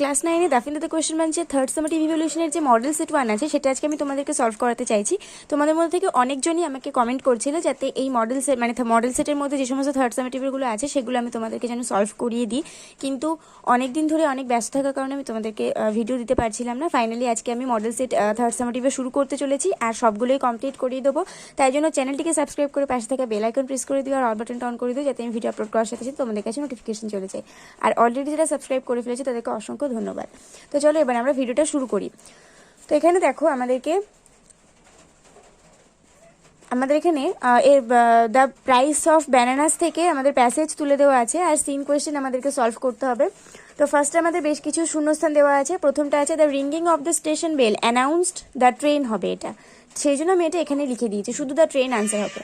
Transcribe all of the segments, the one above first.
Class 9-এ দাফিনাতে question ব্যাংকের third summative ইভ্যালুয়েশনের যে model set 1 আছে সেটা আজকে আমি তোমাদেরকে সলভ করাতে চাইছি। তোমাদের মধ্যে থেকে অনেকজনই আমাকে কমেন্ট করছিল যাতে এই মডেল সেট মানে মডেল সেটের মধ্যে যে সমস্ত থার্ড সামেটিভগুলো আছে সেগুলো আমি তোমাদেরকে যেন সলভ করিয়ে দিই, কিন্তু অনেক দিন ধরে অনেক ব্যস্ত থাকার কারণে আমি তোমাদেরকে ভিডিও দিতে পারছিলাম না। ফাইনালি আজকে আমি মডেল সেট থার্ড সামেটিভে শুরু করতে চলেছি আর সবগুলোই কমপ্লিট করিয়ে দেবো। তাই জন্য চ্যানেলটিকে সাবস্ক্রাইব করে পাশে থাকা বেল আইকন প্রেস করে দিও আর অল বাটনটা অন করে দিও যাতে আমি ভিডিও আপলোড করার সাথে সাথে তোমাদের কাছে নোটিফিকেশন চলে যায়। আর অলরেডি যারা সাবস্ক্রাইব করে ফেলেছে তাদেরকে অসংখ্য ধন্যবাদ। তো চলো এবার আমরা ভিডিওটা শুরু করি। তো এখানে দেখো আমাদের এখানে দ্য প্রাইস অফ ব্যানানাস থেকে আমাদের প্যাসেজ তুলে দেওয়া আছে আর সিন কোয়েশ্চেন আমাদেরকে সলভ করতে হবে। তো ফার্স্টে আমাদের বেশ কিছু শূন্যস্থান দেওয়া আছে। প্রথমটা আছে the ringing of the station bell announced the train হবে, এটা সেই জন্য আমি এটা এখানে লিখে দিয়েছি, শুধু দ্য ট্রেন আনসার হবে।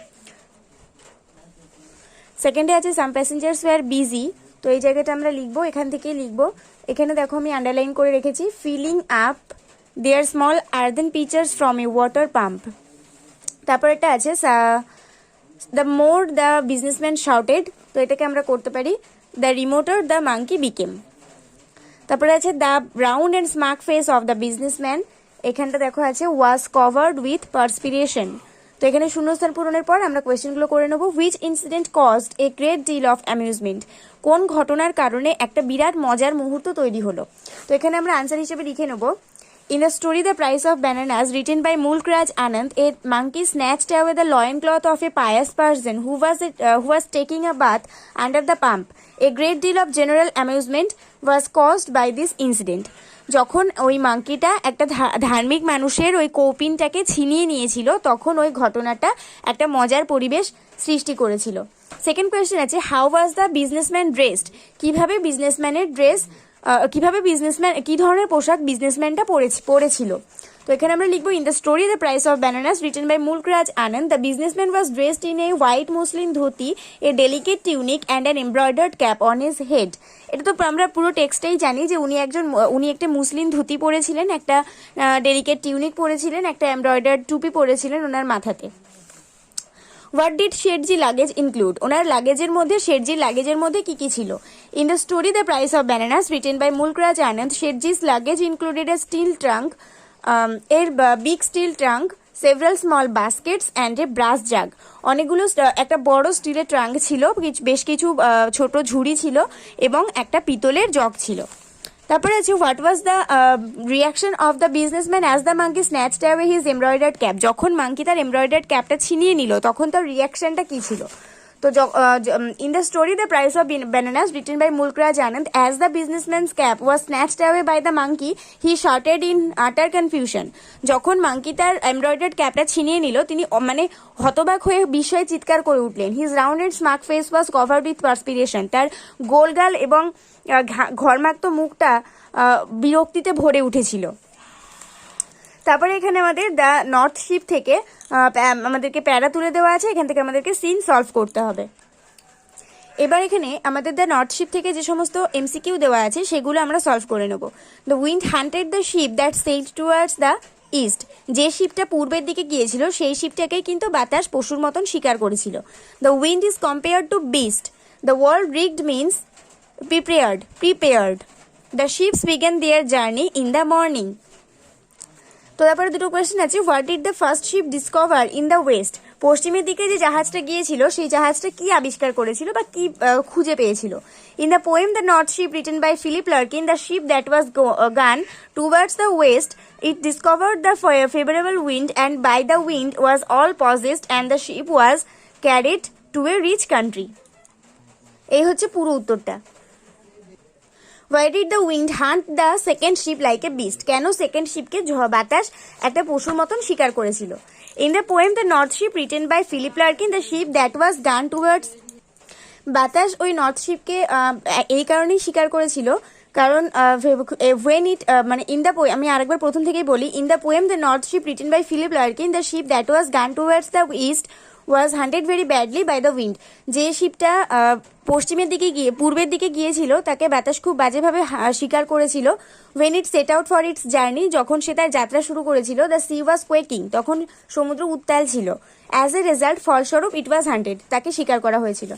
সেকেন্ডে আছে সাম প্যাসেঞ্জার্স ওয়ার বিজি, তো এই জায়গাটা আমরা লিখবো, এখান থেকেই লিখবো। এখানে দেখো আমি আন্ডারলাইন করে রেখেছি filling up their small earthen pitchers from a water pump. তারপর একটা আছে the more the businessman shouted, তো এটাকে আমরা করতে পারি the remoter the monkey became. তারপরে আছে the round and smart face of the businessman, এখানটা দেখো আছে ওয়াজ কভার্ড উইথ পার্সপিরেশন। তো এখানে শূন্যস্থান পূরণের পর আমরা কোয়েশ্চেনগুলো করে নেবো। Which incident caused a great deal of amusement, কোন ঘটনার কারণে একটা বিরাট মজার মুহূর্ত তৈরি হলো। তো এখানে আমরা আনসার হিসেবে লিখে নেবো In the story The Price of Bananas, written by Mulk Raj Anand, a monkey snatched away the loincloth of a pious person who was taking a bath under the pump. A great deal of general amusement was caused by this incident. যখন ওই মাঙ্কিটা একটা ধার্মিক মানুষের ওই কৌপিনটাকে ছিনিয়ে নিয়েছিল তখন ওই ঘটনাটা একটা মজার পরিবেশ সৃষ্টি করেছিল। সেকেন্ড কোয়েশ্চেন আছে how was the businessman dressed, কিভাবে কি ধরনের পোশাক বিজনেসম্যানটা পরেছিল। তো এখানে আমরা লিখবো in the story the price of bananas written by Mulk Raj Anand, the businessman was dressed in a white muslin dhoti, a delicate tunic and an embroidered cap on his head. এটা তো আমরা পুরো টেক্সটাই জানি যে উনি একটা মুসলিন ধুতি পরেছিলেন, একটা ডেলিকেট টিউনিক পরেছিলেন, একটা এমব্রয়ডার্ড টুপি পরেছিলেন ওনার মাথাতে। What did Sethji luggage include, ওনার শেঠজির লাগেজের মধ্যে কি কি ছিল। In the story the price of bananas written by Mulk Raj Anand, শেঠজি's luggage included a steel trunk, big steel trunk, several small baskets and a brass jug. অনেকগুলো একটা বড় স্টিলের ট্রাঙ্ক ছিল, বেশ কিছু ছোট ঝুড়ি ছিল এবং একটা পিতলের জগ ছিল। তারপরে আছে what was the reaction of the businessman as the monkey snatched away his embroidered cap, যখন মাঙ্কি তার এমব্রয়ডার্ড ক্যাপটা ছিনিয়ে নিল তখন তার রিয়াকশনটা কি ছিল। তো in the story the price of bananas written by Mulk Raj Anand, as the businessman's cap was snatched away by the monkey he shouted in utter confusion, যখন মাঙ্কি তার এমব্রয়ডার্ড ক্যাপটা ছিনিয়ে নিল তিনি মানে হতবাক হয়ে বিস্ময়ে চিৎকার করে উঠলেন। His round and smart face was covered with perspiration, তার গোলগাল এবং ঘর্মাক্ত মুখটা বিরক্তিতে ভরে উঠেছিল। তারপরে এখানে আমাদের দ্য নর্থ শিপ থেকে আমাদেরকে প্যারা তুলে দেওয়া আছে, এখান থেকে আমাদেরকে সিন সলভ করতে হবে। এবার এখানে আমাদের দ্য নর্থ শিপ থেকে যে সমস্ত এমসিকিউ দেওয়া আছে সেগুলো আমরা সলভ করে নেব। The wind haunted the ship that sailed towards the east, যে শিপটা পূর্বের দিকে গিয়েছিল সেই শিপটাকেই কিন্তু বাতাস পশুর মতন শিকার করেছিল। The wind is compared two beast, the world rigged means prepared. The ships began their journey in the morning. তো তারপরে দুটো কোয়েশ্চেন আছে what did the first ship discover in the West, পশ্চিমের দিকে যে জাহাজটা গিয়েছিল সেই জাহাজটা কি আবিষ্কার করেছিল বা কি খুঁজে পেয়েছিল। In the poem the north ship written by Philip Larkin, the ship that was gone towards the west it discovered the favourable wind and by the wind was all possessed and the ship was carried to a rich country. এই হচ্ছে পুরো উত্তরটা। Why did the wind hunt the second ship like a beast? কেন second শিপকে বাতাস একটা পশুর মতন শিকার করেছিল। In the poem The North Ship written by Philip Larkin, the ship that was gone towards, বাতাস ওই নর্থ শিপকে এই কারণেই শিকার করেছিল কারণ when it মানে ইন দ্য পোয়েম, আমি আরেকবার প্রথম থেকেই বলি, in the poem the north ship written by Philip Larkin, the ship that was gone towards the east was haunted very badly by the wind, যে শিপটা পূর্বের দিকে গিয়েছিল তাকে বাতাস খুব বাজেভাবে শিকার করেছিল। When it set out for its journey, যখন সে তার যাত্রা শুরু করেছিল, দ্য সি ওয়াজ কোয়েকিং, তখন সমুদ্র উত্তাল ছিল। অ্যাজ এ রেজাল্ট ফলস্বরূপ ইট ওয়াজ হান্টেড, তাকে শিকার করা হয়েছিল।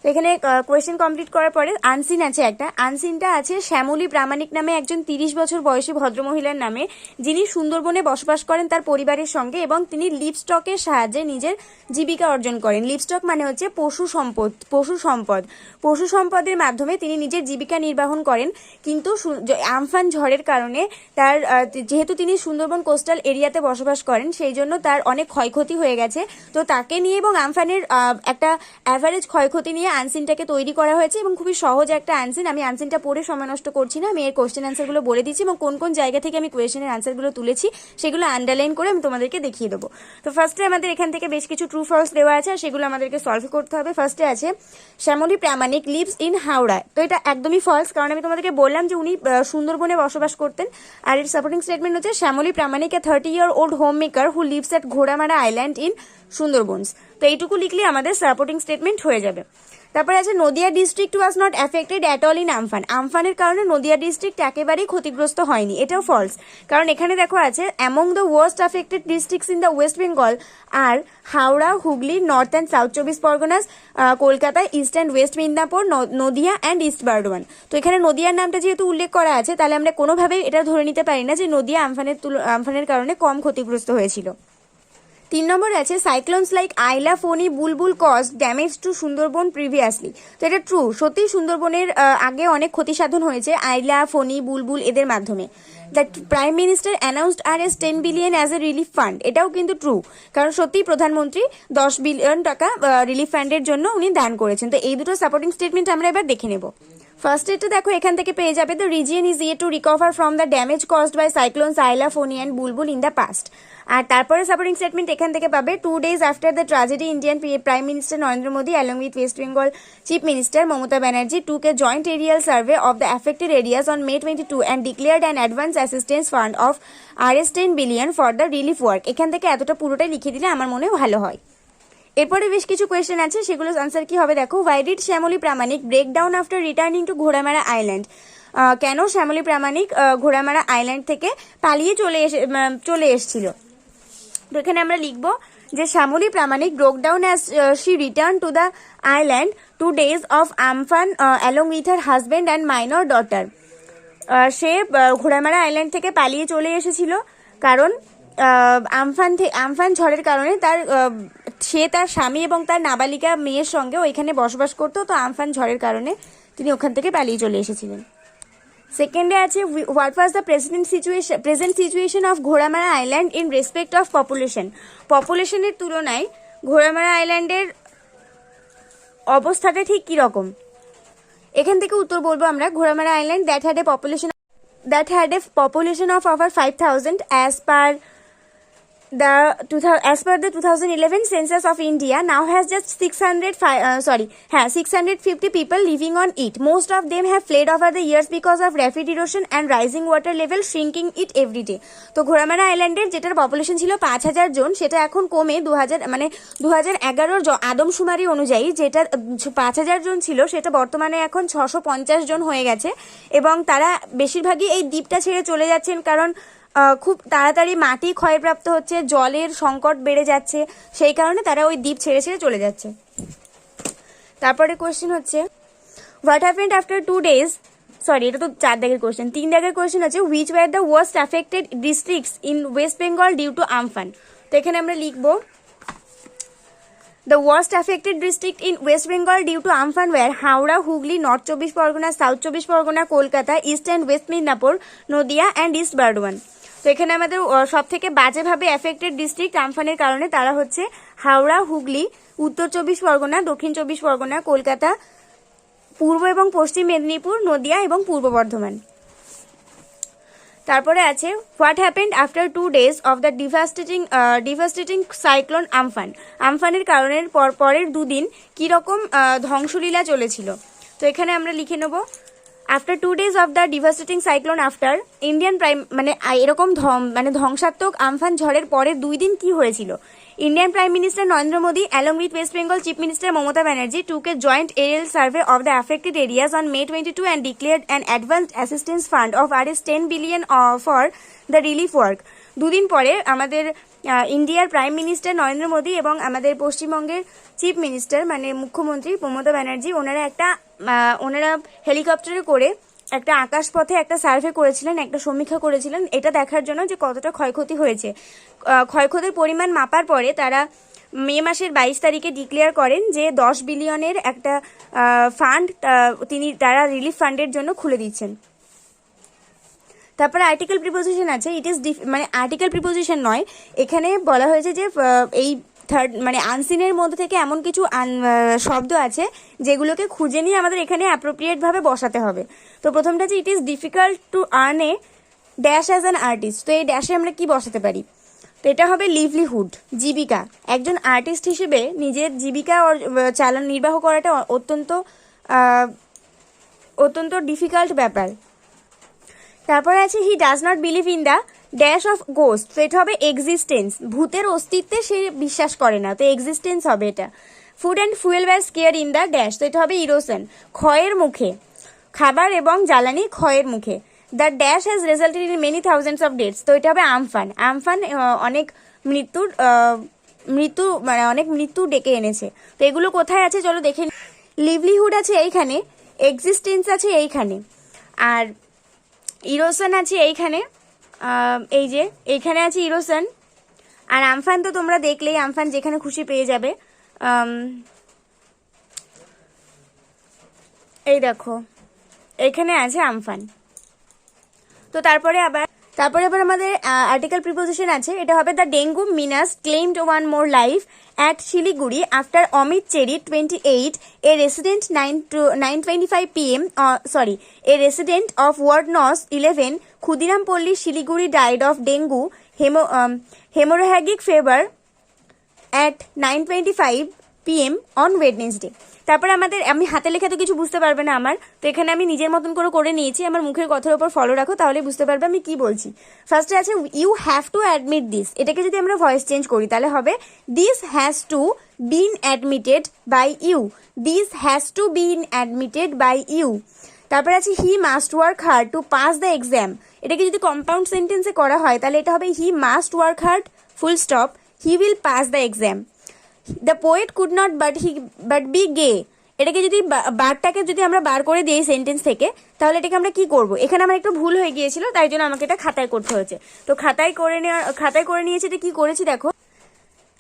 তো এখানে কোয়েশ্চেন কমপ্লিট করার পরে আনসিন আছে একটা। আনসিনটা আছে শ্যামলী প্রামাণিক নামে একজন 30 বছর বয়সী ভদ্রমহিলার নামে, যিনি সুন্দরবনে বসবাস করেন তার পরিবারের সঙ্গে এবং তিনি লিভস্টকের সাহায্যে নিজের জীবিকা অর্জন করেন। লিভস্টক মানে হচ্ছে পশু সম্পদের মাধ্যমে তিনি নিজের জীবিকা নির্বাহন করেন। কিন্তু আমফান ঝড়ের কারণে তার যেহেতু তিনি সুন্দরবন কোস্টাল এরিয়াতে বসবাস করেন সেই জন্য তার অনেক ক্ষয়ক্ষতি হয়ে গেছে। তো তাকে নিয়ে এবং আমফানের একটা অ্যাভারেজ ক্ষয়ক্ষতি নিয়ে আনসিনটাকে তৈরি করা হয়েছে এবং খুবই সহজ একটা আনসিন। আমি আনসিনটা পড়ে সময় নষ্ট করছি না, আমি এর কোয়েশ্চেন আনসারগুলো বলে দিচ্ছি এবং কোন কোন জায়গা থেকে আমি কোয়েশ্চেনের আনসারগুলো তুলেছি সেগুলো আন্ডারলাইন করে আমি তোমাদেরকে দেখিয়ে দেবো। তো ফার্স্টে আমাদের এখান থেকে বেশ কিছু ট্রু ফলস দেওয়া আছে আর সেগুলো আমাদেরকে সলভ করতে হবে। ফার্স্টে আছে শ্যামলী প্রামাণিক লিভস ইন হাওড়া। তো এটা একদমই ফলস, কারণ আমি তোমাদেরকে বললাম যে উনি সুন্দরবনে বসবাস করতেন। আর এর সাপোর্টিং স্টেটমেন্ট হচ্ছে শ্যামলী প্রামাণিক এ 30-year-old homemaker who lives at Ghoramara island in Sundarbans. তো এইটুকু লিখলে আমাদের সাপোর্টিং স্টেটমেন্ট হয়ে যাবে। তারপরে আছে Nadia district was not affected at all in Amphan. আমফানের কারণে নদিয়া ডিস্ট্রিক্ট একেবারেই ক্ষতিগ্রস্ত হয়নি, এটাও ফলস, কারণ এখানে দেখো আছে among the worst affected districts in the West Bengal আর Howrah, Hooghly, North and South 24 Parganas, Kolkata, East and West Midnapore, Nadia and East Bardhaman. তো এখানে নদিয়ার নামটা যেহেতু উল্লেখ করা আছে তাহলে আমরা কোনোভাবেই এটা ধরে নিতে পারি না যে নদিয়া আমফানের কারণে কম ক্ষতিগ্রস্ত হয়েছিল। 3 নম্বরে আছে cyclones like Aila, Fani, Bulbul cause damage to Sundarbans previously. তো এটা ট্রু, সত্যি সুন্দরবনের আগে অনেক ক্ষতি সাধন হয়েছে আইলা, ফোনি, বুলবুল এদের মাধ্যমে। That prime minister announced $10 billion as a relief fund. এটাও কিন্তু ট্রু, কারণ সত্যি প্রধানমন্ত্রী 10 বিলিয়ন টাকা রিলিফ ফান্ডের জন্য উনি দান করেছেন। তো এই দুটো সাপোর্টিং স্টেটমেন্ট আমরা এবার দেখে নেব। ফার্স্ট এটা দেখো, এখান থেকে পেয়ে যাবে the region is yet to recover from the damage caused by cyclones Aila, Fani and Bulbul in the past. আর তারপরে সাপোর্টিং স্টেটমেন্ট এখান থেকে পাবে 2 days after the tragedy, Indian Prime Minister Narendra Modi along with West Bengal Chief Minister Mamata Banerjee took a joint aerial survey of the affected areas on May 22 and declared an advance assistance fund of $10 billion for the relief work. এখান থেকে এতটা পুরোটাই লিখে দিলে আমার মনে ভালো হয়। এরপরে বেশ কিছু কোয়েশ্চেন আছে, সেগুলো আনসার কি হবে দেখো। Why did Shyamali Pramanik break down after returning to Ghoramara island. কেন শ্যামলী প্রামাণিক ঘোড়ামারা আইল্যান্ড থেকে পালিয়ে চলে এসেছিল। তো এখানে আমরা লিখবো যে Shyamali Pramanik broke down as she return to the island 2 days of Amphan along with her husband and minor daughter. সে ঘোড়ামারা আইল্যান্ড থেকে পালিয়ে চলে এসেছিল কারণ আমফান ঝড়ের কারণে সে তার স্বামী এবং তার নাবালিকা মেয়ের সঙ্গে ওইখানে বসবাস করতো। তো আমফান ঝড়ের কারণে তিনি ওখান থেকে পালিয়ে চলে এসেছিলেন। সেকেন্ডে আছে what was the present situation of Ghoramara island in respect of পপুলেশনের তুলনায় ঘোড়ামারা আইল্যান্ডের অবস্থাটা ঠিক কিরকম। এখান থেকে উত্তর বলবো আমরা, Ghoramara island that had a population of over 5,000 as per the 2011 census of India now has just 650 people living on it. Most of them have fled over the years because of rapid erosion and rising water level shrinking it every day. তো ঘোড়ামারা আইল্যান্ডের যেটার population ছিল 5,000 জন, সেটা এখন কমে 2011 আদমশুমারি অনুযায়ী যেটা 5,000 জন ছিল সেটা বর্তমানে এখন 650 জন হয়ে গেছে। এবং তারা বেশিরভাগই এই দ্বীপটা ছেড়ে চলে যাচ্ছেন কারণ খুব তাড়াতাড়ি মাটি ক্ষয়প্রাপ্ত হচ্ছে, জলের সংকট বেড়ে যাচ্ছে, সেই কারণে তারা ওই দ্বীপ ছেড়ে চলে যাচ্ছে। তারপরে কোয়েশ্চেন হচ্ছে হোয়াট হ্যাপেন্ড আফটার 2 days, এটা তো 4 দাগের কোয়েশ্চেন। 3 দাগের কোয়েশ্চেন হচ্ছে which were the worst affected districts in West Bengal due to Amphan. তো এখানে আমরা লিখবো The worst affected district in West Bengal due to Amphan were Howrah, Hooghly, North 24 Pargana, South 24 Pargana, Kolkata, East and West Midnapur, Nadia and East Burdwan. তো এখানে আমাদের সব থেকে বাজেভাবে এফেক্টেড ডিস্ট্রিক্ট আমফানের কারণে তারা হচ্ছে হাওড়া, হুগলি, উত্তর 24 পরগনা, দক্ষিণ 24 পরগনা, কলকাতা, পূর্ব এবং পশ্চিম মেদিনীপুর, নদিয়া এবং পূর্ব বর্ধমান। তারপরে আছে what happened after 2 days of the devastating cyclone Amphan. আমফানের কারণে পরের 2 দিন কীরকম ধ্বংসলীলা চলেছিল। তো এখানে আমরা লিখে নেব after 2 days of the devastating cyclone after Indian এরকম ধ্বংসাত্মক আমফান ঝড়ের পরের 2 দিন কি হয়েছিল। Indian Prime Minister Narendra Modi along with West Bengal Chief Minister Mamata Banerjee took a joint aerial survey of the affected areas on May 22 and declared an advanced assistance fund of $10 billion for the relief work. 2 দিন পরে আমাদের ইন্ডিয়ার prime minister Narendra Modi এবং আমাদের পশ্চিমবঙ্গের chief minister মানে মুখ্যমন্ত্রী মমতা ব্যানার্জি ওনারা হেলিকপ্টারে করে একটা আকাশপথে একটা সার্ভে করেছিলেন, একটা সমীক্ষা করেছিলেন এটা দেখার জন্য যে কতটা ক্ষয়ক্ষতি হয়েছে। ক্ষয়ক্ষতির পরিমাণ মাপার পরে তারা মে মাসের 22 তারিখে ডিক্লেয়ার করেন যে 10 বিলিয়নের একটা ফান্ড তারা রিলিফ ফান্ডের জন্য খুলে দিচ্ছেন। তারপরে আর্টিকেল প্রিপোজিশন আছে, ইট ইজ মানে আর্টিকেল প্রিপোজিশন নয়, এখানে বলা হয়েছে যে এই থার্ড মানে আনসিনের মধ্যে থেকে এমন কিছু শব্দ আছে যেগুলোকে খুঁজে নিয়ে আমাদের এখানে অ্যাপ্রোপ্রিয়েটভাবে বসাতে হবে। তো প্রথমটা হচ্ছে it is difficult to earn a dash as an artist. তো এই ড্যাশে আমরা কি বসাতে পারি? তো এটা হবে লিভলিহুড, জীবিকা। একজন আর্টিস্ট হিসেবে নিজের জীবিকা নির্বাহ করাটা অত্যন্ত ডিফিকাল্ট ব্যাপার। তারপরে আছে he does not believe in the dash of ghost. তো এটা হবে এক্সিস্টেন্স, ভূতের অস্তিত্বে সে বিশ্বাস করে না, তো এক্সিস্টেন্স হবে এটা। Food and fuel were scarce in the dash. তো এটা হবে ইরোশন, ক্ষয়ের মুখে, খাবার এবং জ্বালানি ক্ষয়ের মুখে। The dash has resulted in many thousands of deaths. তো এটা হবে আমফান, আমফান অনেক মানে অনেক মৃত্যু ডেকে এনেছে। তো এগুলো কোথায় আছে চলো দেখে। লিভলিহুড আছে এইখানে, এক্সিস্টেন্স আছে এইখানে, আর ইরোশন আছে এইখানে, এই যে এইখানে আছে ইরোশন। আর আমফান তো তোমরা দেখলেই, আমফান যেখানে খুশি পেয়ে যাবে। এই দেখো এখানে আছে আমফান। তো তারপরে আবার আমাদের আর্টিকেল প্রিপোজিশন আছে, এটা হবে the dengue menace claimed one more life at Siliguri after Amit Cheri 28 a resident 9:25 PM a resident of ward nos 11 Kshudirampalli Siliguri died of dengue haemorrhagic fever at 9:25 PM on Wednesday. তারপরে আমি হাতে লেখা তো কিছু বুঝতে পারবে না আমার, তো এখানে আমি নিজের মতন করে নিয়েছি। আমার মুখের কথার উপর ফলো রাখো, তাহলে বুঝতে পারবে আমি কি বলছি। ফার্স্টে আছে you have to admit this. এটাকে যদি আমরা ভয়েস চেঞ্জ করি তাহলে হবে this has to been admitted by you, this has to been admitted by you. তারপরে আছে he must work hard to pass the exam. এটাকে যদি কম্পাউন্ড সেন্টেন্সে করা হয় তাহলে এটা হবে he must work hard full stop he will pass the exam. The poet could not but be gay. এটাকে যদি বারটাকে যদি আমরা বার করে দিই সেন্টেন্স থেকে তাহলে এটাকে আমরা কি করব? এখানে আমার একটু ভুল হয়ে গিয়েছিল, তাই জন্য আমাকে এটা খাতায় করতে হয়েছে। তো খাতায় করে নিয়েছি। এটা কি করেছি দেখো,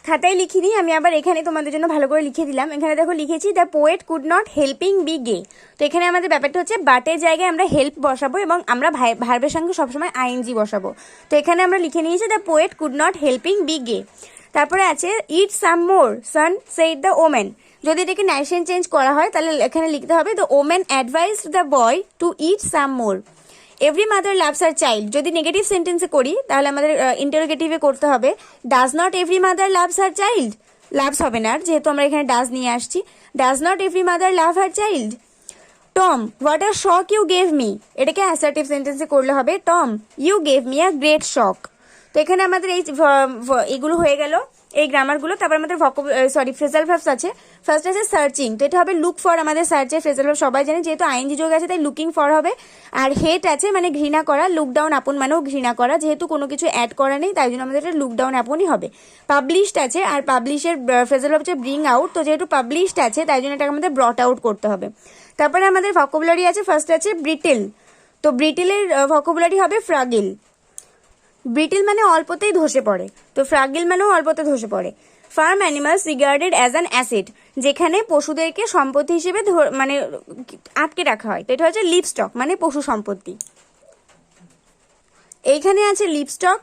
খাতায় লিখিনি আমি, আবার এখানে তোমাদের জন্য ভালো করে লিখে দিলাম। এখানে দেখো লিখেছি the poet could not helping be gay. তো এখানে আমাদের ব্যাপারটা হচ্ছে বাটের জায়গায় আমরা হেল্প বসাবো এবং আমরা ভার্বের সঙ্গে সবসময় আইএনজি বসাবো। তো এখানে আমরা লিখে নিয়েছি the poet could not helping be gay. তারপরে আছে eat some more son said the women. যদি এটাকে নাইশন চেঞ্জ করা হয় তাহলে এখানে লিখতে হবে the women advised the boy to eat some more. Every mother loves her child. যদি নেগেটিভ সেন্টেন্সে করি তাহলে আমাদের ইন্টারোগেটিভে করতে হবে does not every mother loves her child. Loves হবে না, যেহেতু আমরা এখানে ডাজ নিয়ে আসছি। Does not every mother love her child. Tom what a shock you gave me. এটাকে অ্যাসার্টিভ সেন্টেন্সে করলে হবে Tom you gave me a great shock. তো এখানে আমাদের এগুলো হয়ে গেল, এই গ্রামারগুলো। তারপর আমাদের ফ্রেজাল ভার্বস আছে। ফার্স্ট আছে সার্চিং। তো এটা হবে লুক ফর। আমাদের সার্চের ফ্রেজাল ভার্ব সবাই জানে, যেহেতু আইএনজি যোগ আছে তাই লুকিং ফর হবে। আর হেট আছে মানে ঘৃণা করা, লুক ডাউন আপন মানেও ঘৃণা করা, যেহেতু কোনো কিছু অ্যাড করা নেই তাই জন্য আমাদের এটা লুক ডাউন আপনই হবে। পাবলিশড আছে, আর পাবলিশের ফ্রেজাল ভার্ব হচ্ছে ব্রিং আউট। তো যেহেতু পাবলিশড আছে তাই জন্য এটাকে আমাদের ব্রট আউট করতে হবে। তারপরে আমাদের ভোকাবুলারি আছে। ফার্স্ট আছে ব্রিটেল। তো ব্রিটেলের ভোকাবুলারি হবে ফ্রাগিল। ব্রিটেল মানে অল্পতেই ধসে পড়ে, তো ফ্রাগিল মানেও অল্পতে ধসে পড়ে। Farm animals regarded as an asset. যেখানে পশুদেরকে সম্পত্তি হিসেবে মানে আটকে রাখা হয়, তো এটা হচ্ছে লিভস্টক মানে পশু সম্পত্তি। এইখানে আছে লিভস্টক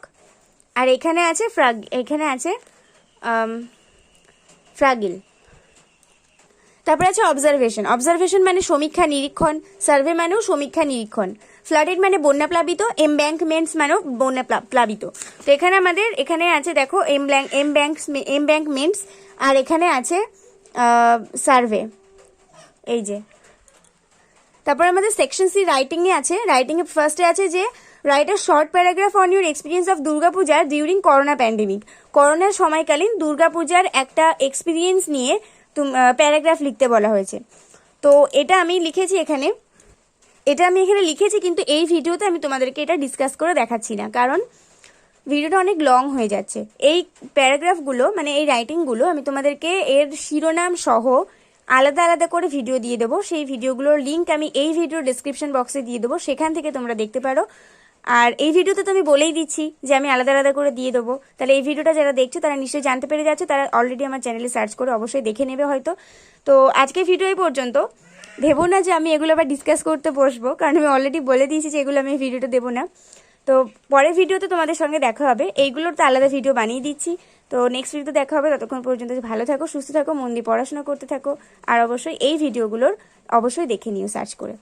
আর এখানে আছে ফ্রাগিল। তারপরে আছে অবজারভেশন। অবজারভেশন মানে সমীক্ষা নিরীক্ষণ, সার্ভে মানেও সমীক্ষা নিরীক্ষণ। ফ্লাডেড মানে বন্যা প্লাবিত, এমব্যাঙ্কমেন্টস মানেও বন্যা প্লাবিত। তো এখানে আছে দেখো এমব্যাঙ্কমেন্টস, আর এখানে আছে সার্ভে, এই যে। তারপর আমাদের সেকশন সি রাইটিং এ আছে। রাইটিং এ ফার্স্টে আছে যে write a short paragraph on your experience of দুর্গাপূজার ডিউরিং করোনা প্যান্ডেমিক। করোনার সময়কালীন দুর্গাপূজার একটা এক্সপিরিয়েন্স নিয়ে প্যারাগ্রাফ লিখতে বলা হয়েছে। তো এটা আমি এখানে লিখেছি, কিন্তু এই ভিডিওতে আমি তোমাদেরকে এটা ডিসকাস করে দেখাচ্ছি না, কারণ ভিডিওটা অনেক লং হয়ে যাচ্ছে। এই প্যারাগ্রাফগুলো মানে এই রাইটিংগুলো আমি তোমাদেরকে এর শিরোনাম সহ আলাদা আলাদা করে ভিডিও দিয়ে দেবো। সেই ভিডিওগুলোর লিঙ্ক আমি এই ভিডিও ডিসক্রিপশন বক্সে দিয়ে দেবো, সেখান থেকে তোমরা দেখতে পারো। আর এই ভিডিওতে তো আমি বলেই দিচ্ছি যে আমি আলাদা আলাদা করে দিয়ে দেবো, তাহলে এই ভিডিওটা যারা দেখছো তারা নিশ্চয়ই জানতে পেরে যাচ্ছে, তারা অলরেডি আমার চ্যানেলে সার্চ করে অবশ্যই দেখে নেবে হয়তো। তো আজকের ভিডিও এই পর্যন্ত। ভেবো না যে আমি এগুলো আবার ডিসকাস করতে বসবো, কারণ আমি অলরেডি বলে দিয়েছি যে এগুলো আমি এই ভিডিওটা দেবো না। তো পরের ভিডিওতে তোমাদের সঙ্গে দেখা হবে, এইগুলোর তো আলাদা ভিডিও বানিয়ে দিচ্ছি। তো নেক্সট ভিডিওতে দেখা হবে, ততক্ষণ পর্যন্ত ভালো থাকো, সুস্থ থাকো, মন দিয়ে পড়াশোনা করতে থাকো, আর অবশ্যই এই ভিডিওগুলোর অবশ্যই দেখে নিও সার্চ করে।